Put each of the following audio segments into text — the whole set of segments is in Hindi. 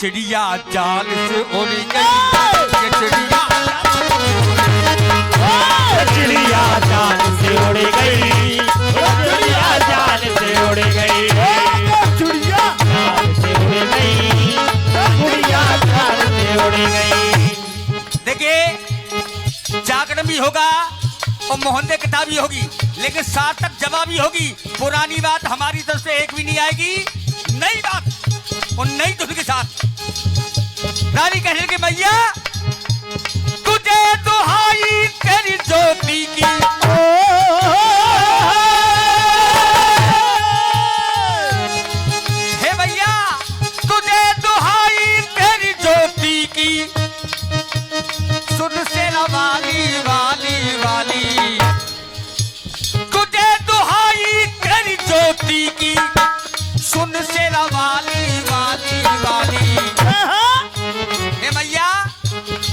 चिड़िया जाल से उड़ गई, ये चिड़िया चिड़िया जाल से उड़ गई, चिड़िया जाल से उड़ गई, चिड़िया जाल से उड़ गई, चिड़िया जाल से उड़ गई। देखिए जागरण भी होगा और मोहल्ले कथा भी होगी, लेकिन सार्थक जवाब भी होगी। पुरानी बात हमारी तरफ से एक भी नहीं आएगी, नई बात और नई धुन के साथ। रानी कहने के भैया तुझे दुहाई तेरी ज्योति की, हे भैया तुझे दुहाई तेरी ज्योति की, सुन से वाली वाली वाली, तुझे दुहाई तेरी ज्योति की, सुन से वाली वाली वाली। हे भैया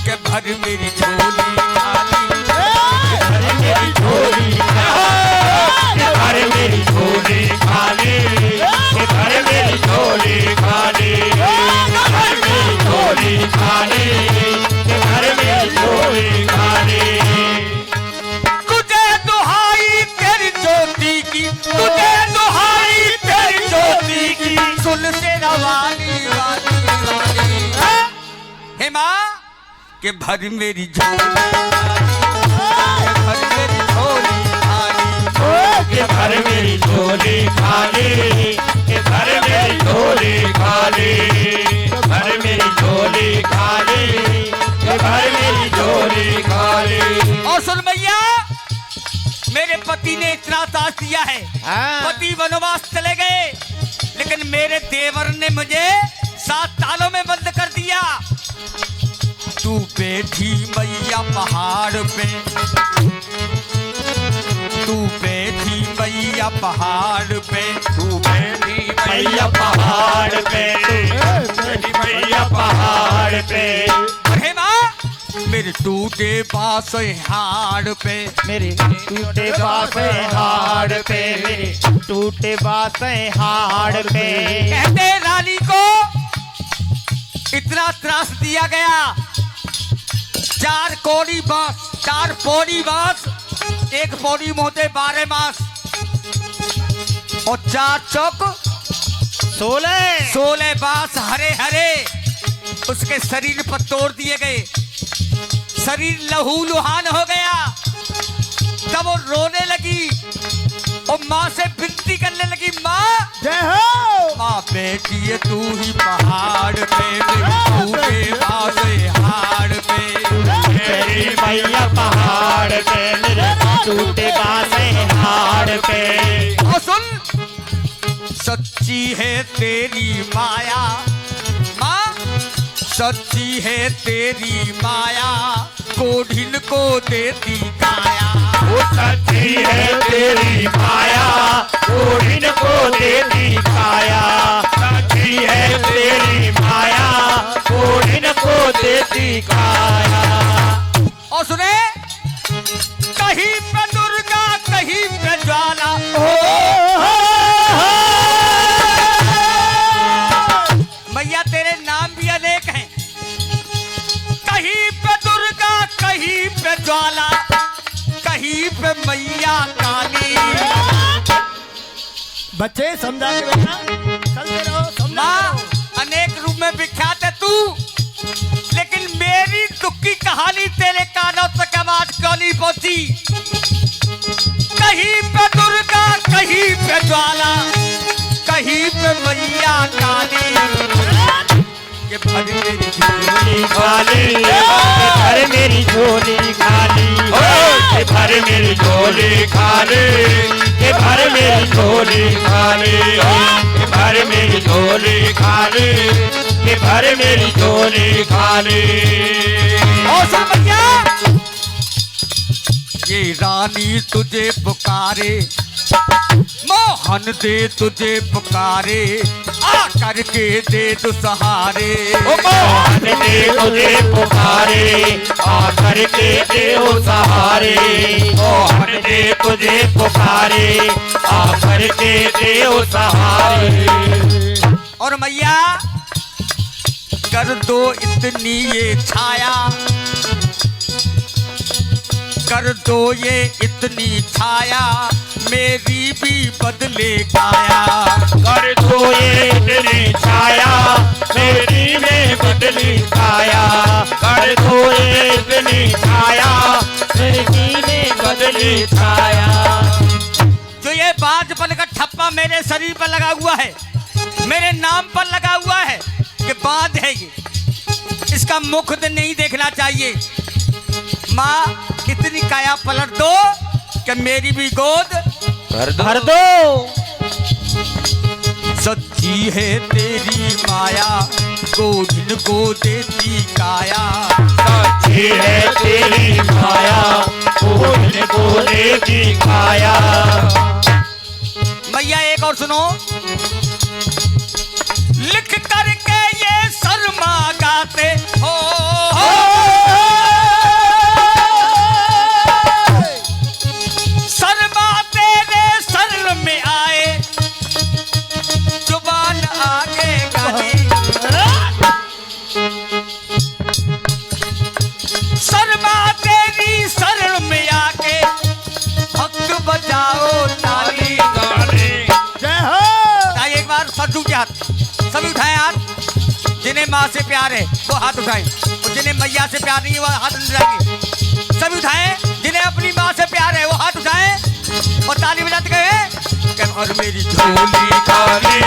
के भर मेरी झोली खाली, भर मेरी झोली खाली, भर मेरी झोली खाली, भर मेरी झोली खाली, भर मेरी झोली खाली, भर मेरी झोली खाली। तुझे दुहाई तेरी ज्योति की, तुझे दुहाई तेरी ज्योति की, सुन से वाली वाली वाली। हे माँ के भर मेरी झोली खाली, भर मेरी झोली खाली, के भर मेरी झोली खाली, के भर मेरी झोली खाली, के भर मेरी झोली खाली, के भर मेरी झोली खाली। और सुन भैया मेरे पति ने इतना साथ दिया है, पति वनवास चले गए, लेकिन मेरे देवर ने मुझे 7 तालों में बंद कर दिया। तू बैठी मैया पहाड़ पे, तू बैठी मैया पहाड़ पे, तू बैठी मैया पहाड़ पे, बैठी मैया पहाड़ पे, हे माँ मेरे टूटे बांस हाड़ पे, मेरे टूटे बासे हाड़ पे, मेरे टूटे बासे हाड़ पे। कहते रानी को इतना त्रास दिया गया, 4 कोड़ी बांस, 4 पौड़ी बांस, 1 पौड़ी मोहते 12 मास और 4 चौक 16 बांस हरे हरे उसके शरीर पर तोड़ दिए गए। शरीर लहू लुहान हो गया। तब वो रोने लगी और माँ से विनती करने लगी, माँ जय हो माँ बेटी ये तू ही पहाड़ पे, टूटे बासे हाड़ पे, मेरी मैया पहाड़ पे, मेरे टूटे बासे हाड़ पे। और सुन सच्ची है तेरी माया, माँ सच्ची है तेरी माया, कोढ़िन को देती काया। वो सच्ची है तेरी माया, कोढ़िन को देती काया। सच्ची है तेरी माया, कोढ़िन को देती काया। और सुने कहीं पे दुर्गा कहीं पे ज्वाला, मैया तेरे नाम भी अनेक हैं। कहीं पे दुर्गा कहीं पे ज्वाला, कहीं पे मैया काली। बच्चे समझा के बेटा चलते रहो, समझा माँ अनेक रूप में विख्यात है तू, लेकिन मेरी दुख की कहानी तेरे कानों तक आवाज क्यों नहीं पहुंची? कहीं पे दुर्गा कहीं पे ज्वाला, कहीं पे मैया काली। ये भर मेरी झोली खाली, भर मेरी झोली खाली, ये भर मेरी झोली खाली, ये भर मेरी झोली खाली, ये भर मेरी झोली खाली, ये भर मेरी झोली खाली। और सुन भैया ये रानी तुझे पुकारे, मोहन दे तुझे पुकारे, आ करके दे तू सहारे। मोहन दे तुझे पुकारे, आ करके दे ओ सहारे। मोहन दे तुझे पुकारे, आ करके दे ओ सहारे। और मैया कर दो इतनी ये छाया, कर दो ये इतनी छाया, मेरी भी बदले काया। कर दो ये इतनी छाया, मेरी में बदली काया। कर दो ये इतनी छाया, मेरी में बदली छाया। जो ये बाजपन का ठप्पा मेरे शरीर पर लगा हुआ है, मेरे नाम पर लगा हुआ है कि बाज है ये, इसका मुख नहीं देखना चाहिए। माँ इतनी काया पलट दो कि मेरी भी गोद भर दो। सच्ची है तेरी माया, गोविंद को देती काया। सच्ची है तेरी माया, गोविंद को देती काया। मैया एक और सुनो, लिख करके ये शर्मा गाते हो, शर्मा तेरे सर में आए, जुबान आगे गाली। शर्मा तेरी सर में आके भक्त बजाओ ताली। जय हो। उठाइए एक बार सर के हाथ, सभी उठाएं हाथ। जिन्हें माँ से प्यार है वो हाथ उठाएं, और जिन्हें मैया से प्यार नहीं है वो हाथ नहीं उठाएंगे। सभी उठाएं, जिन्हें अपनी माँ से प्यार है वो हाथ उठाएं और ताली बजाते गए कि और मेरी झोली खाली,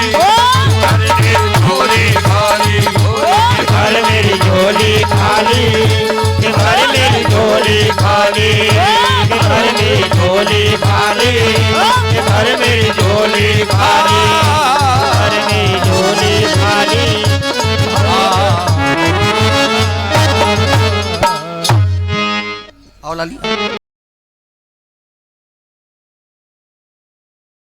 घर मेरी झोली खाली, घर मेरी झोली खाली, घर मेरी झोली खाली, घर मेरी झोली खाली, घर मेरी झोली खाली, घर मेरी झोली खाली। और लाली